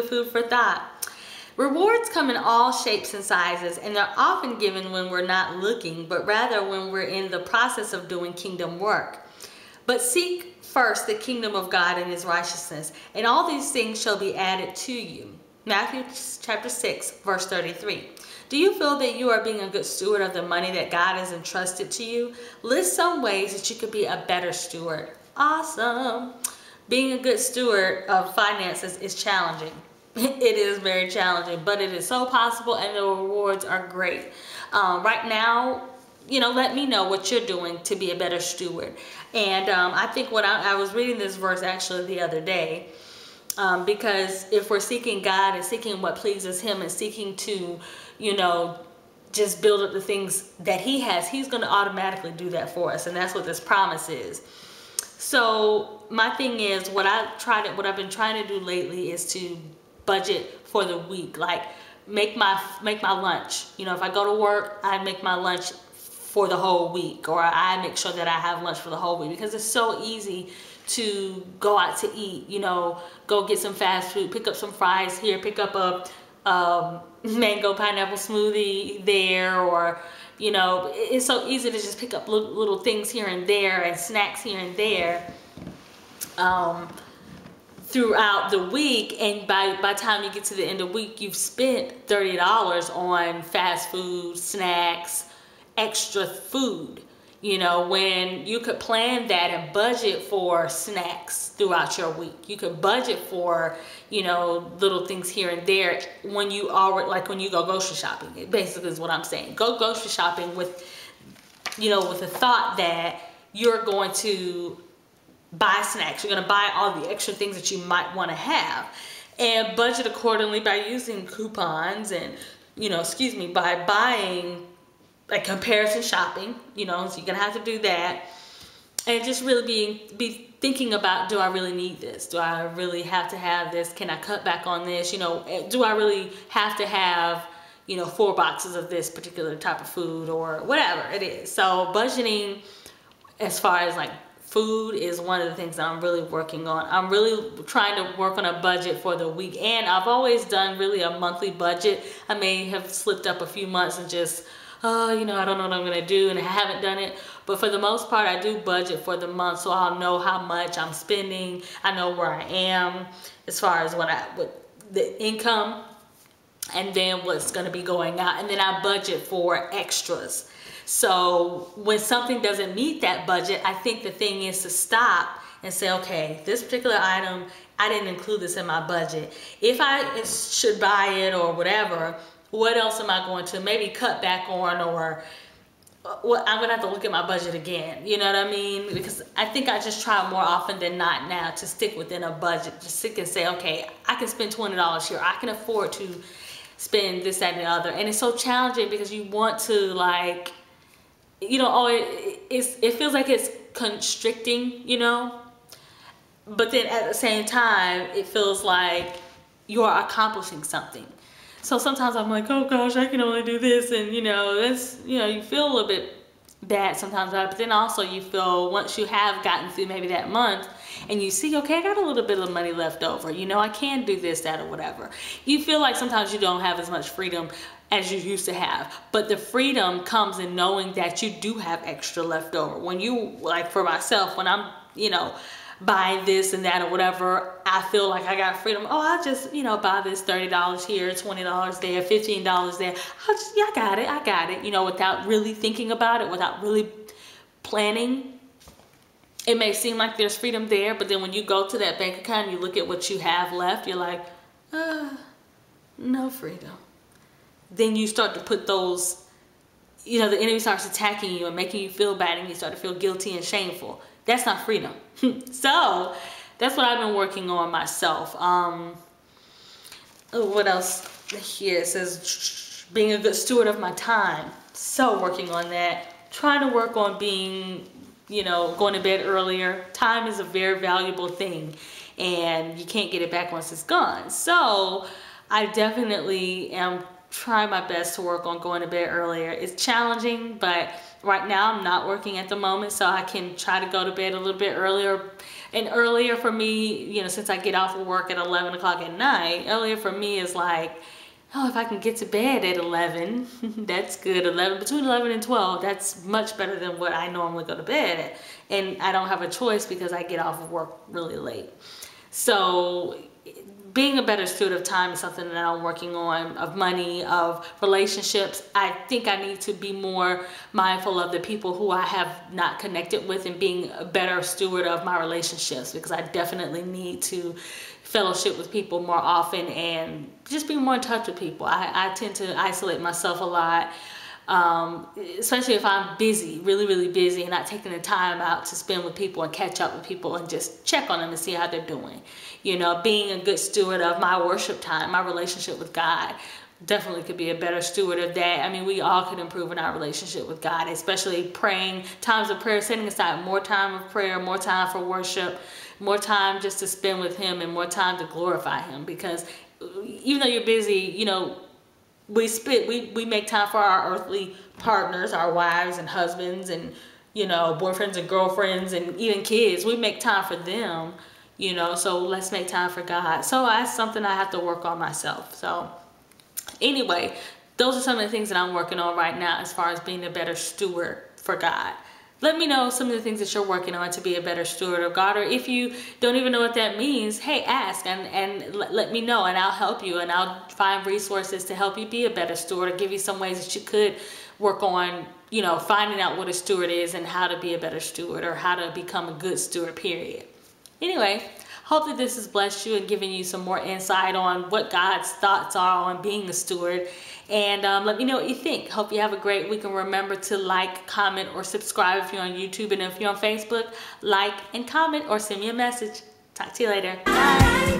food for thought. Rewards come in all shapes and sizes, and they're often given when we're not looking, but rather when we're in the process of doing kingdom work. But seek first the kingdom of God and his righteousness, and all these things shall be added to you. Matthew chapter 6, verse 33. Do you feel that you are being a good steward of the money that God has entrusted to you? List some ways that you could be a better steward. Awesome. Being a good steward of finances is challenging. It is very challenging, but it is so possible, and the rewards are great. Right now, let me know what you're doing to be a better steward. And I think when I was reading this verse actually the other day, because if we're seeking God and seeking what pleases him and seeking to, just build up the things that he has, he's going to automatically do that for us. And that's what this promise is. So my thing is, what I've been trying to do lately is to budget for the week. Like make my lunch. If I go to work, I make my lunch for the whole week, or I make sure that I have lunch for the whole week, because it's so easy to go out to eat, go get some fast food, pick up some fries here, pick up a mango pineapple smoothie there, or it's so easy to just pick up little things here and there and snacks here and there throughout the week, and by the time you get to the end of the week, you've spent $30 on fast food, snacks, extra food. When you could plan that and budget for snacks throughout your week. You could budget for, little things here and there when you when you go grocery shopping. It basically is what I'm saying. Go grocery shopping with, with the thought that you're going to buy snacks. You're going to buy all the extra things that you might want to have, and budget accordingly by using coupons and, by buying, like, comparison shopping, so you're gonna have to do that, and just really be thinking about, do I really need this? Do I really have to have this? Can I cut back on this? Do I really have to have 4 boxes of this particular type of food, or whatever it is? So budgeting as far as like food is one of the things that I'm really working on. I'm really trying to work on a budget for the week, and I've always done really a monthly budget. I may have slipped up a few months and just, I don't know what I'm going to do, and I haven't done it. But for the most part, I do budget for the month, so I'll know how much I'm spending. I know where I am as far as what the income, and then what's going to be going out. And then I budget for extras. So when something doesn't meet that budget, I think the thing is to stop and say, okay, this particular item, I didn't include this in my budget. If I should buy it or whatever, what else am I going to maybe cut back on, or I'm going to have to look at my budget again. You know what I mean? Because I think I just try more often than not now to stick within a budget. Just stick and say, okay, I can spend $20 here. I can afford to spend this, that, and the other. And it's so challenging because you want to, like, it feels like it's constricting, but then at the same time, it feels like you are accomplishing something. So sometimes I'm like, oh gosh, I can only do this, and that's, you feel a little bit bad sometimes, but then also you feel, once you have gotten through maybe that month and you see, okay, I got a little bit of money left over, I can do this, that, or whatever. You feel like sometimes you don't have as much freedom as you used to have, but the freedom comes in knowing that you do have extra left over. When you, like for myself, when I'm, buying this and that or whatever, I feel like I got freedom. Oh, I'll just, buy this $30 here, $20 there, $15 there. I got it, without really thinking about it, without really planning. It may seem like there's freedom there, but then when you go to that bank account and you look at what you have left, you're like, no freedom. Then you start to put those, the enemy starts attacking you and making you feel bad, and you start to feel guilty and shameful. That's not freedom. So that's what I've been working on myself. What else here? It says being a good steward of my time. So working on that. Trying to work on being, going to bed earlier. Time is a very valuable thing, and you can't get it back once it's gone. So I definitely am try my best to work on going to bed earlier. It's challenging, but right now I'm not working at the moment, so I can try to go to bed a little bit earlier. And earlier for me, you know, since I get off of work at 11 o'clock at night, earlier for me is like, oh, if I can get to bed at 11, that's good. Between 11 and 12, that's much better than what I normally go to bed at. And I don't have a choice because I get off of work really late. So being a better steward of time is something that I'm working on, of money, of relationships. I think I need to be more mindful of the people who I have not connected with and being a better steward of my relationships, because I definitely need to fellowship with people more often and just be more in touch with people. I tend to isolate myself a lot, especially if I'm busy, really, really busy, and not taking the time out to spend with people and catch up with people and just check on them and see how they're doing. You know, being a good steward of my worship time, my relationship with God, definitely could be a better steward of that. I mean, we all could improve in our relationship with God, especially praying, times of prayer, setting aside more time of prayer, more time for worship, more time just to spend with Him, and more time to glorify Him. Because even though you're busy, you know, we make time for our earthly partners, our wives and husbands, and, you know, boyfriends and girlfriends, and even kids. We make time for them, you know, so let's make time for God. So that's something I have to work on myself. So anyway, those are some of the things that I'm working on right now as far as being a better steward for God. Let me know some of the things that you're working on to be a better steward of God. Or if you don't even know what that means, hey, ask and let me know, and I'll help you, and I'll find resources to help you be a better steward, or give you some ways that you could work on, you know, finding out what a steward is and how to be a better steward, or how to become a good steward, period. Anyway, hope that this has blessed you and given you some more insight on what God's thoughts are on being a steward. And let me know what you think. Hope you have a great week, and remember to like, comment, or subscribe if you're on YouTube. And if you're on Facebook, like and comment or send me a message. Talk to you later. Bye.